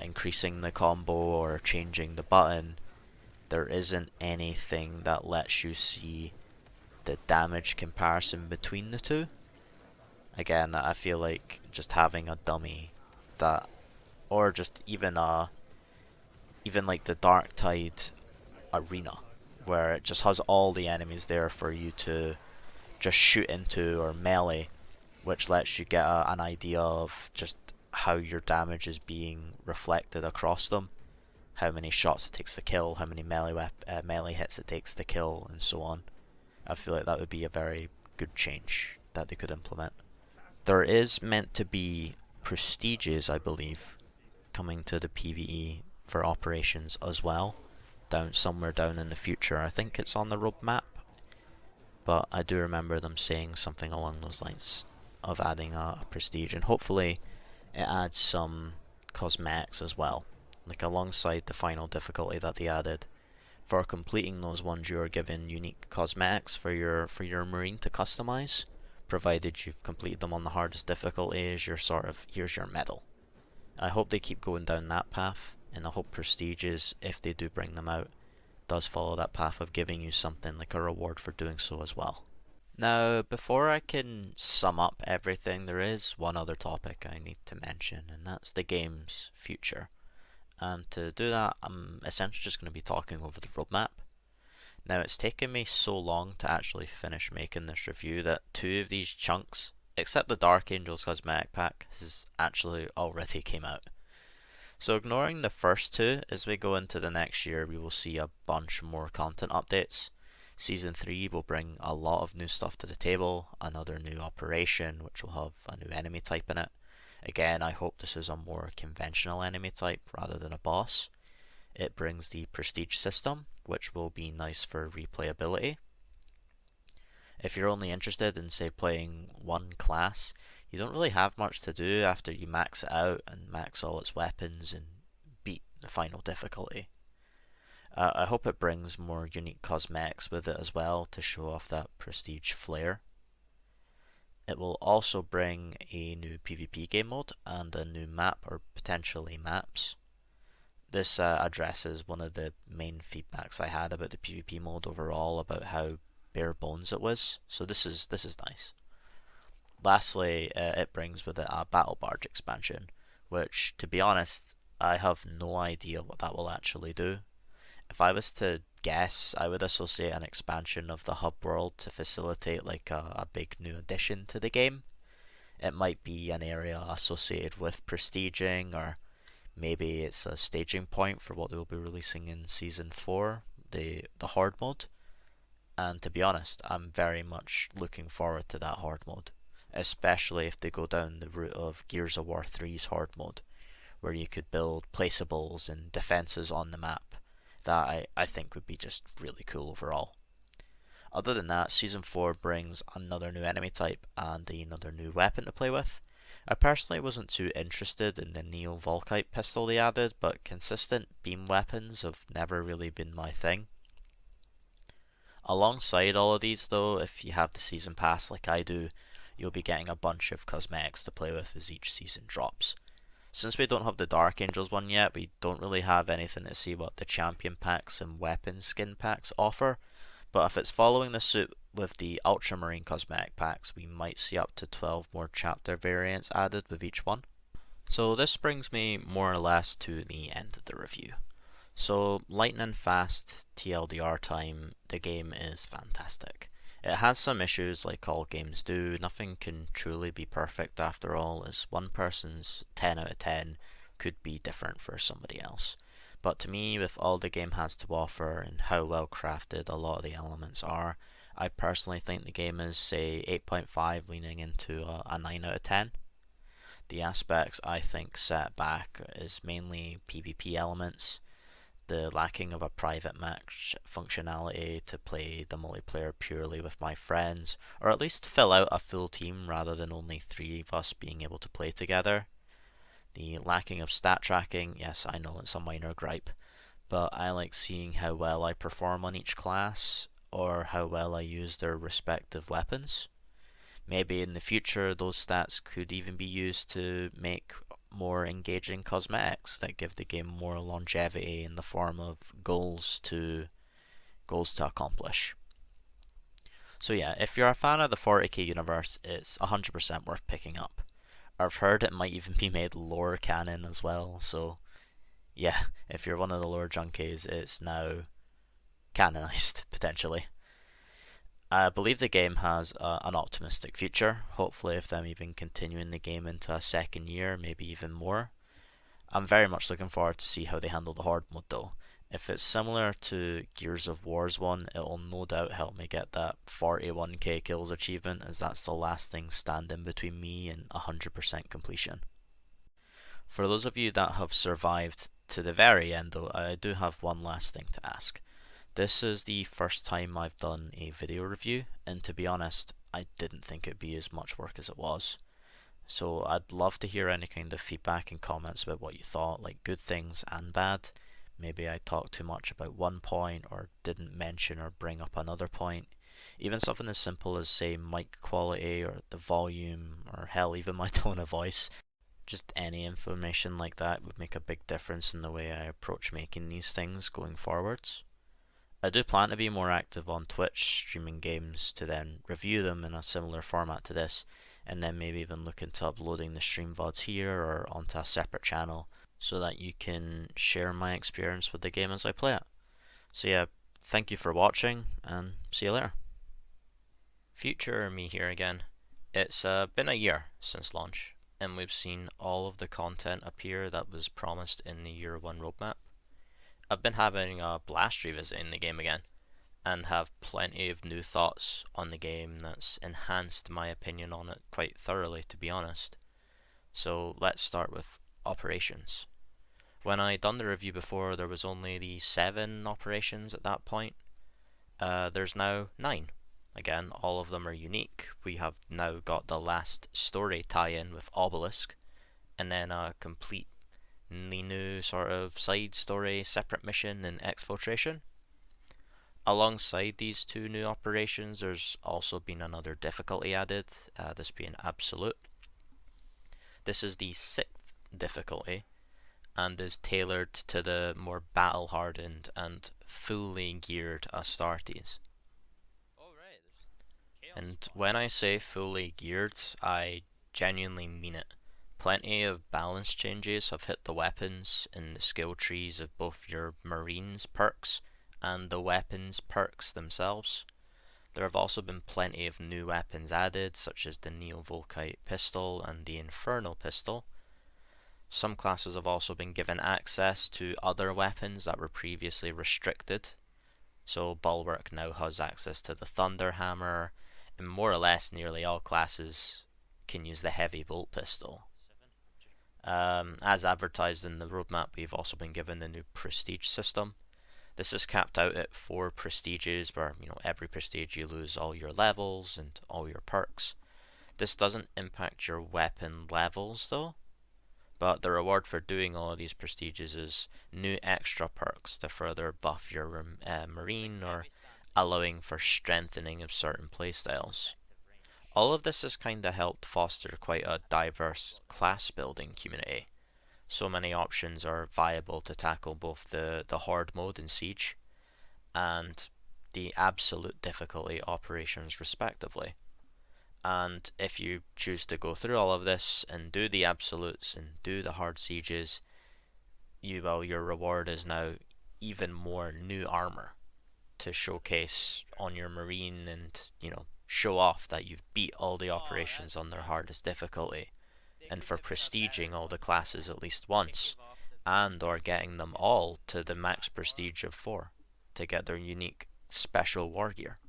increasing the combo or changing the button, there isn't anything that lets you see the damage comparison between the two. Again, I feel like just having a dummy that, or just even like the Dark Tide arena, where it just has all the enemies there for you to just shoot into or melee, which lets you get an idea of just how your damage is being reflected across them, how many shots it takes to kill, how many melee hits it takes to kill, and so on. I feel like that would be a very good change that they could implement. There is meant to be prestiges, I believe, coming to the PvE for operations as well, somewhere down in the future. I think it's on the roadmap, but I do remember them saying something along those lines of adding a prestige, and hopefully it adds some cosmetics as well, like alongside the final difficulty that they added. For completing those ones, you are given unique cosmetics for your marine to customize, provided you've completed them on the hardest difficulty. As your sort of, here's your medal. I hope they keep going down that path, and I hope prestiges, if they do bring them out, does follow that path of giving you something like a reward for doing so as well. Now, before I can sum up everything, there is one other topic I need to mention, and that's the game's future. And to do that, I'm essentially just going to be talking over the roadmap. Now, it's taken me so long to actually finish making this review that two of these chunks, except the Dark Angels cosmetic pack, has actually already came out. So ignoring the first two, as we go into the next year, we will see a bunch more content updates. Season 3 will bring a lot of new stuff to the table, another new operation which will have a new enemy type in it. Again, I hope this is a more conventional enemy type rather than a boss. It brings the prestige system, which will be nice for replayability. If you're only interested in, say, playing one class, you don't really have much to do after you max it out and max all its weapons and beat the final difficulty. I hope it brings more unique cosmetics with it as well to show off that prestige flair. It will also bring a new PvP game mode and a new map or potentially maps. This addresses one of the main feedbacks I had about the PvP mode overall, about how bare bones it was. So this is nice. Lastly, it brings with it a Battle Barge expansion, which, to be honest, I have no idea what that will actually do. If I was to guess, I would associate an expansion of the hub world to facilitate like a big new addition to the game. It might be an area associated with prestiging, or maybe it's a staging point for what they'll be releasing in Season 4, the Horde mode. And to be honest, I'm very much looking forward to that Horde mode, especially if they go down the route of Gears of War 3's Horde mode, where you could build placeables and defenses on the map. That I think would be just really cool overall. Other than that, Season 4 brings another new enemy type and another new weapon to play with. I personally wasn't too interested in the Neo Volkite pistol they added, but consistent beam weapons have never really been my thing. Alongside all of these though, if you have the season pass like I do, you'll be getting a bunch of cosmetics to play with as each season drops. Since we don't have the Dark Angels one yet, we don't really have anything to see what the champion packs and weapon skin packs offer, but if it's following the suit with the Ultramarine cosmetic packs, we might see up to 12 more chapter variants added with each one. So this brings me more or less to the end of the review. So lightning fast TLDR time, the game is fantastic. It has some issues like all games do. Nothing can truly be perfect after all, as one person's 10 out of 10 could be different for somebody else. But to me, with all the game has to offer and how well crafted a lot of the elements are, I personally think the game is, say, 8.5 leaning into a 9 out of 10. The aspects I think set back is mainly PvP elements, the lacking of a private match functionality to play the multiplayer purely with my friends, or at least fill out a full team rather than only 3 of us being able to play together. The lacking of stat tracking, yes, I know it's a minor gripe, but I like seeing how well I perform on each class, or how well I use their respective weapons. Maybe in the future those stats could even be used to make more engaging cosmetics that give the game more longevity in the form of goals to accomplish. So yeah, if you're a fan of the 40k universe, it's 100% worth picking up. I've heard it might even be made lore canon as well, so yeah, if you're one of the lore junkies, it's now canonized, potentially. I believe the game has an optimistic future, hopefully with them even continuing the game into a second year, maybe even more. I'm very much looking forward to see how they handle the Horde mode though. If it's similar to Gears of War's one, it'll no doubt help me get that 41k kills achievement, as that's the last thing standing between me and 100% completion. For those of you that have survived to the very end though, I do have one last thing to ask. This is the first time I've done a video review, and to be honest, I didn't think it'd be as much work as it was. So I'd love to hear any kind of feedback and comments about what you thought, like good things and bad. Maybe I talked too much about one point, or didn't mention or bring up another point. Even something as simple as, say, mic quality, or the volume, or hell, even my tone of voice. Just any information like that would make a big difference in the way I approach making these things going forwards. I do plan to be more active on Twitch, streaming games to then review them in a similar format to this, and then maybe even look into uploading the stream VODs here or onto a separate channel so that you can share my experience with the game as I play it. So yeah, thank you for watching, and see you later. Future me here again. It's been a year since launch, and we've seen all of the content appear that was promised in the Year 1 roadmap. I've been having a blast revisiting the game again, and have plenty of new thoughts on the game that's enhanced my opinion on it quite thoroughly, to be honest. So let's start with operations. When I done the review before, there was only the 7 operations at that point. There's now 9. Again, all of them are unique. We have now got the last story tie-in with Obelisk, and then a completely new sort of side story, separate mission in Exfiltration. Alongside these 2 new operations, there's also been another difficulty added, this being Absolute. This is the 6th difficulty, and is tailored to the more battle-hardened and fully geared Astartes. And when I say fully geared, I genuinely mean it. Plenty of balance changes have hit the weapons in the skill trees of both your Marines perks and the weapons perks themselves. There have also been plenty of new weapons added, such as the Neo-Volkite pistol and the Infernal pistol. Some classes have also been given access to other weapons that were previously restricted. So Bulwark now has access to the Thunder Hammer, and more or less nearly all classes can use the Heavy Bolt pistol. As advertised in the roadmap, we've also been given the new Prestige system. This is capped out at 4 prestiges, where every prestige you lose all your levels and all your perks. This doesn't impact your weapon levels though, but the reward for doing all of these prestiges is new extra perks to further buff your Marine, or allowing for strengthening of certain playstyles. All of this has kinda helped foster quite a diverse class building community. So many options are viable to tackle both the Horde mode in Siege and the absolute difficulty operations respectively. And if you choose to go through all of this and do the absolutes and do the hard sieges, your reward is now even more new armor to showcase on your Marine, and show off that you've beat all the operations on their hardest difficulty, and for prestiging all the classes at least once, and or getting them all to the max prestige of 4 to get their unique special war gear.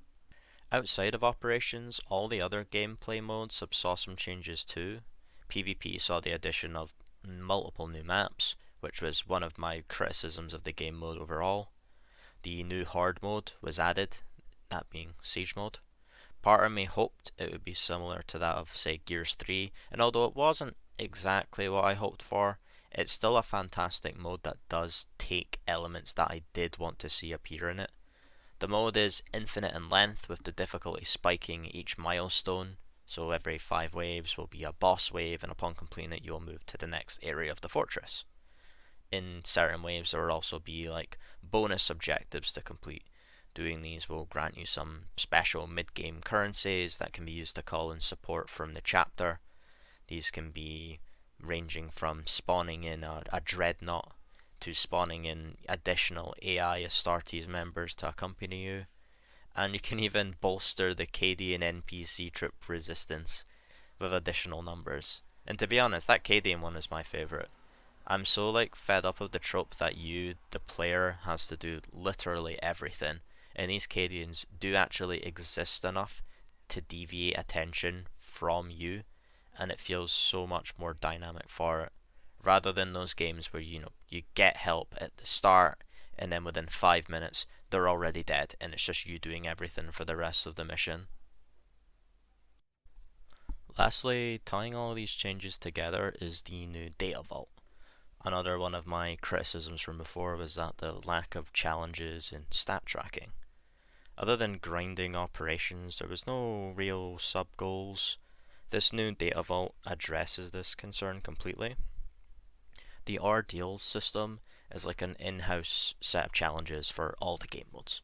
Outside of operations, all the other gameplay modes have saw some changes too. PvP saw the addition of multiple new maps, which was one of my criticisms of the game mode overall. The new Horde mode was added, that being Siege mode. Part of me hoped it would be similar to that of, say, Gears 3, and although it wasn't exactly what I hoped for, it's still a fantastic mode that does take elements that I did want to see appear in it. The mode is infinite in length, with the difficulty spiking each milestone, so every 5 waves will be a boss wave, and upon completing it you will move to the next area of the fortress. In certain waves there will also be like bonus objectives to complete. Doing these will grant you some special mid-game currencies that can be used to call in support from the chapter. These can be ranging from spawning in a dreadnought to spawning in additional AI Astartes members to accompany you, and you can even bolster the Cadian NPC trip resistance with additional numbers. And to be honest, that Cadian one is my favourite. I'm so fed up of the trope that you, the player, has to do literally everything, and these Cadians do actually exist enough to deviate attention from you, and it feels so much more dynamic for it, rather than those games where you get help at the start and then within 5 minutes they're already dead and it's just you doing everything for the rest of the mission. Lastly, tying all of these changes together is the new data vault. Another one of my criticisms from before was that the lack of challenges in stat tracking. Other than grinding operations, there was no real sub-goals. This new data vault addresses this concern completely. The ordeals system is like an in-house set of challenges for all the game modes.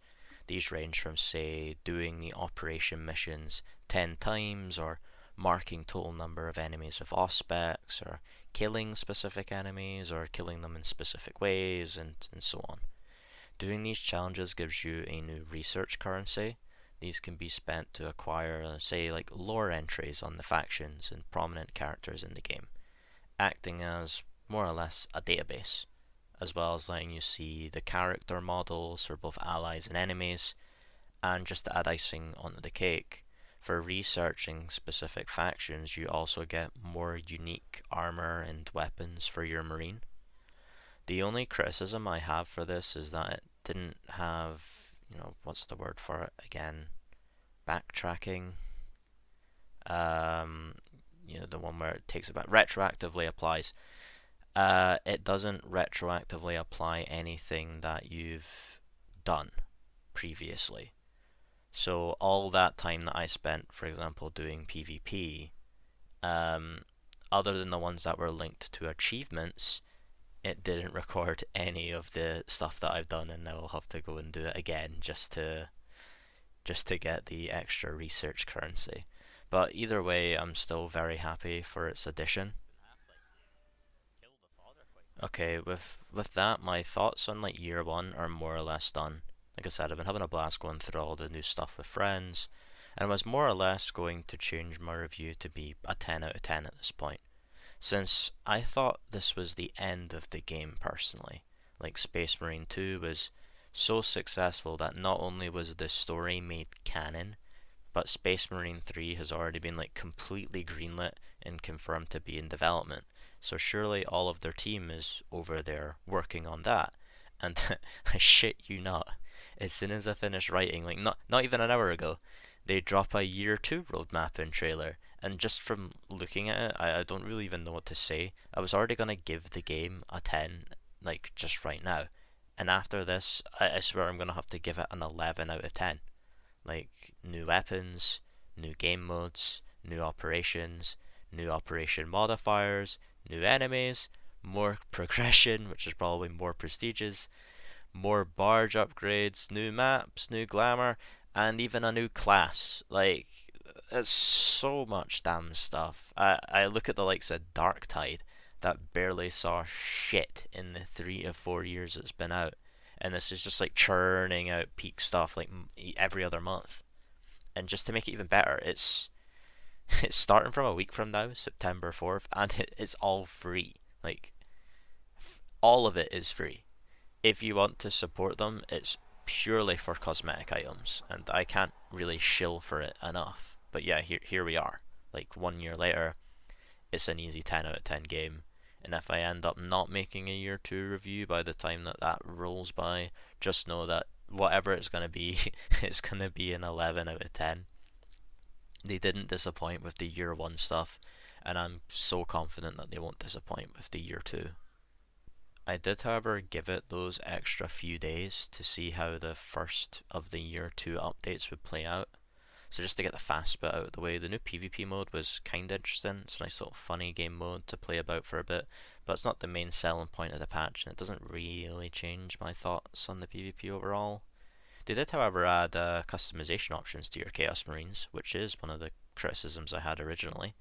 These range from, say, doing the operation missions 10 times, or marking total number of enemies with auspex, or killing specific enemies, or killing them in specific ways, and so on. Doing these challenges gives you a new research currency. These can be spent to acquire, say, like lore entries on the factions and prominent characters in the game, acting as more or less a database, as well as letting you see the character models for both allies and enemies. And just to add icing onto the cake, for researching specific factions, you also get more unique armor and weapons for your marine. The only criticism I have for this is that it didn't have, what's the word for it again? Backtracking. The one where it takes about retroactively applies. It doesn't retroactively apply anything that you've done previously. So all that time that I spent, for example, doing PvP, other than the ones that were linked to achievements, it didn't record any of the stuff that I've done, and now I'll have to go and do it again just to get the extra research currency. But either way, I'm still very happy for its addition. Okay, with that, my thoughts on like year one are more or less done. Like I said, I've been having a blast going through all the new stuff with friends, and I was more or less going to change my review to be a 10 out of 10 at this point, since I thought this was the end of the game personally. Like Space Marine 2 was so successful that not only was the story made canon, but Space Marine 3 has already been like completely greenlit and confirmed to be in development. So surely all of their team is over there working on that. And I shit you not, as soon as I finished writing, like not even an hour ago, they drop a year 2 roadmap and trailer. And just from looking at it, I don't really even know what to say. I was already gonna give the game a 10, like just right now. And after this, I swear I'm gonna have to give it an 11 out of 10. Like new weapons, new game modes, new operations, new operation modifiers, new enemies, more progression, which is probably more prestigious, more barge upgrades, new maps, new glamour, and even a new class. Like, it's so much damn stuff. I look at the likes of Dark Tide that barely saw shit in the 3 to 4 years it's been out, and this is just like churning out peak stuff like every other month. And just to make it even better, it's starting from a week from now, September 4th, and it's all free. Like, all of it is free. If you want to support them, it's purely for cosmetic items, and I can't really shill for it enough. But yeah, here we are. Like 1 year later, it's an easy 10 out of 10 game. And if I end up not making a year 2 review by the time that rolls by, just know that whatever it's going to be, it's going to be an 11 out of 10. They didn't disappoint with the year 1 stuff, and I'm so confident that they won't disappoint with the year 2. I did, however, give it those extra few days to see how the first of the year 2 updates would play out. So just to get the fast bit out of the way, the new PvP mode was kinda interesting. It's a nice little funny game mode to play about for a bit, but it's not the main selling point of the patch, and it doesn't really change my thoughts on the PvP overall. They did, however, add customization options to your Chaos Marines, which is one of the criticisms I had originally.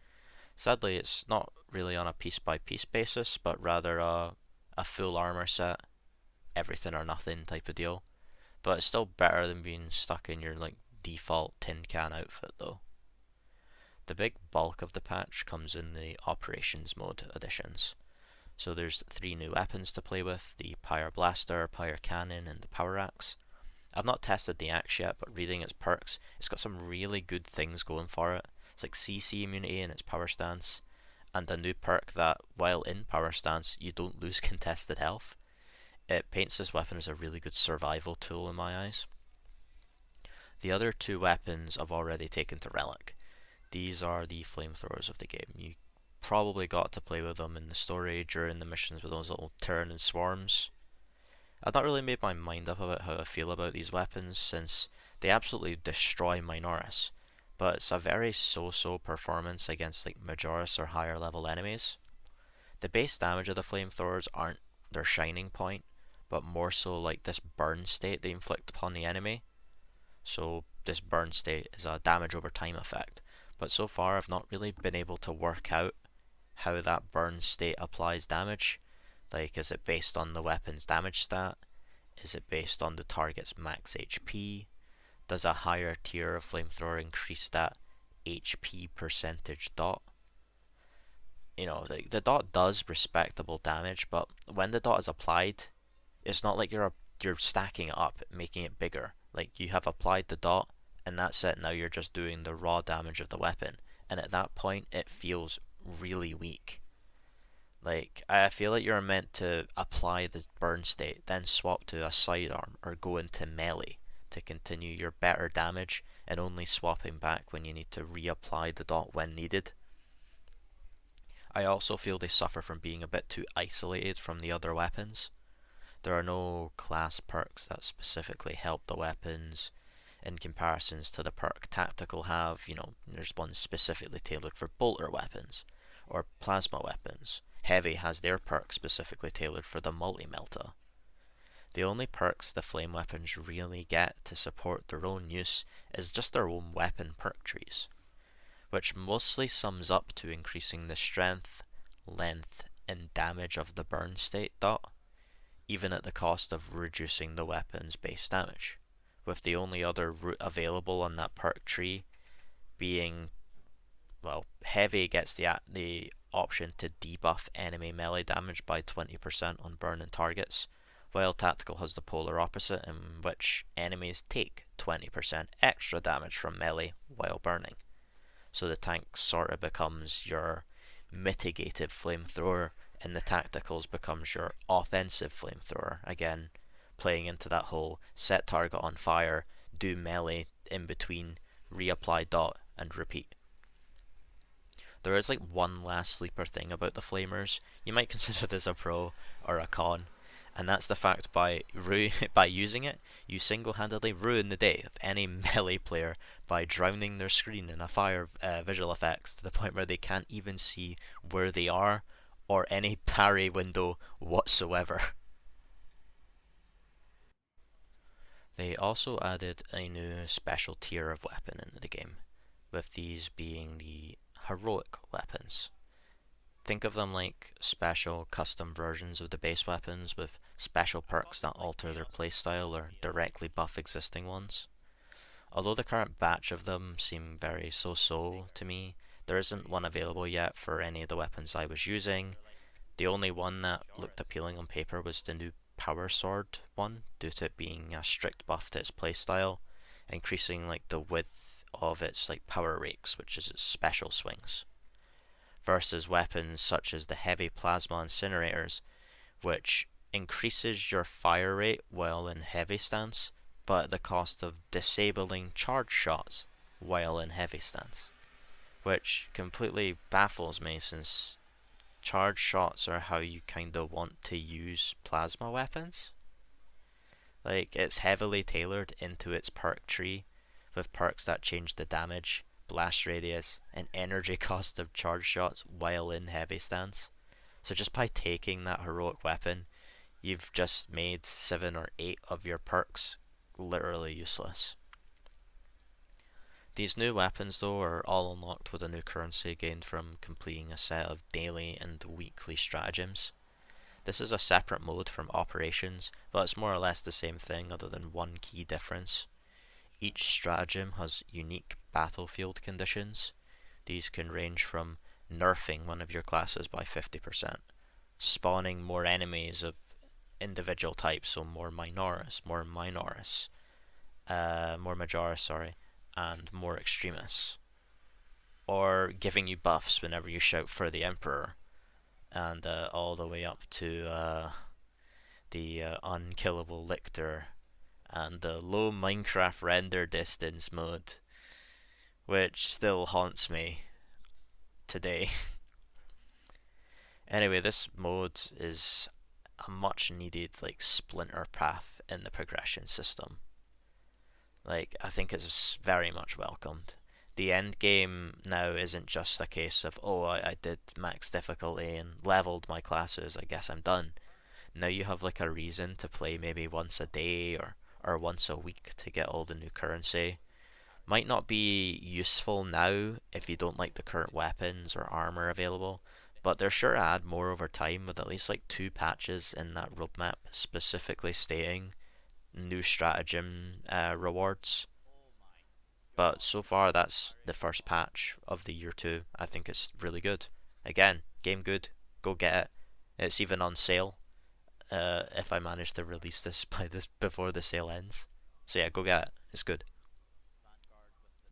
Sadly, it's not really on a piece-by-piece basis, but rather a full armor set, everything or nothing type of deal. But it's still better than being stuck in your like default tin can outfit though. The big bulk of the patch comes in the operations mode additions. So there's 3 new weapons to play with: the Pyre Blaster, Pyre Cannon, and the Power Axe. I've not tested the axe yet, but reading its perks, it's got some really good things going for it. It's like CC immunity in its power stance, and a new perk that, while in power stance, you don't lose contested health. It paints this weapon as a really good survival tool in my eyes. The other 2 weapons I've already taken to Relic. These are the flamethrowers of the game. You probably got to play with them in the story during the missions with those little Tyranid swarms. I've not really made my mind up about how I feel about these weapons, since they absolutely destroy Minoris, but it's a very so-so performance against like Majoris or higher level enemies. The base damage of the flamethrowers aren't their shining point, but more so like this burn state they inflict upon the enemy. So this burn state is a damage over time effect. But so far I've not really been able to work out how that burn state applies damage. Like, is it based on the weapon's damage stat? Is it based on the target's max HP? Does a higher tier of flamethrower increase that HP percentage dot? You know, the dot does respectable damage, but when the dot is applied, it's not like you're stacking it up, making it bigger. Like, you have applied the dot, and that's it. Now you're just doing the raw damage of the weapon, and at that point, it feels really weak. Like, I feel like you're meant to apply the burn state, then swap to a sidearm or go into melee to continue your better damage, and only swapping back when you need to reapply the dot when needed. I also feel they suffer from being a bit too isolated from the other weapons. There are no class perks that specifically help the weapons in comparisons to the perk Tactical have. You know, there's one specifically tailored for bolter weapons or plasma weapons. Heavy has their perk specifically tailored for the multi-melta. The only perks the flame weapons really get to support their own use is just their own weapon perk trees, which mostly sums up to increasing the strength, length, and damage of the burn state dot, even at the cost of reducing the weapon's base damage, with the only other route available on that perk tree being, well, Heavy gets the option to debuff enemy melee damage by 20% on burning targets, while Tactical has the polar opposite, in which enemies take 20% extra damage from melee while burning. So the tank sort of becomes your mitigated flamethrower, and the Tacticals becomes your offensive flamethrower. Again, playing into that whole set target on fire, do melee in between, reapply dot, and repeat. There is like one last sleeper thing about the flamers. You might consider this a pro or a con, and that's the fact by using it, you single-handedly ruin the day of any melee player by drowning their screen in a fire visual effects to the point where they can't even see where they are or any parry window whatsoever. They also added a new special tier of weapon into the game, with these being the heroic weapons. Think of them like special custom versions of the base weapons with special perks that alter their playstyle or directly buff existing ones. Although the current batch of them seem very so-so to me, there isn't one available yet for any of the weapons I was using. The only one that looked appealing on paper was the new Power Sword one, due to it being a strict buff to its playstyle, increasing like the width of its like power rakes, which is its special swings, versus weapons such as the heavy plasma incinerators, which increases your fire rate while in heavy stance, but at the cost of disabling charge shots while in heavy stance, which completely baffles me since charge shots are how you kinda want to use plasma weapons. Like, it's heavily tailored into its perk tree, with perks that change the damage, blast radius, and energy cost of charge shots while in heavy stance. So just by taking that heroic weapon, you've just made 7 or 8 of your perks literally useless. These new weapons though are all unlocked with a new currency gained from completing a set of daily and weekly stratagems. This is a separate mode from operations, but it's more or less the same thing other than one key difference. Each stratagem has unique battlefield conditions. These can range from nerfing one of your classes by 50%, spawning more enemies of individual types, so more Minoris, more Majoris, and more Extremis, or giving you buffs whenever you shout for the Emperor, and all the way up to the unkillable Lictor, and the low Minecraft render distance mode, which still haunts me today. Anyway, this mode is a much needed like splinter path in the progression system. Like, I think it's very much welcomed. The end game now isn't just a case of, oh, I did max difficulty and leveled my classes, I guess I'm done. Now you have like a reason to play maybe once a day or once a week to get all the new currency. Might not be useful now if you don't like the current weapons or armor available, but they're sure to add more over time with at least like 2 patches in that roadmap specifically stating new stratagem rewards. But so far, that's the first patch of the year 2. I think it's really good. Again, game good. Go get it. It's even on sale. If I manage to release this by this before the sale ends. So yeah, go get it. It's good.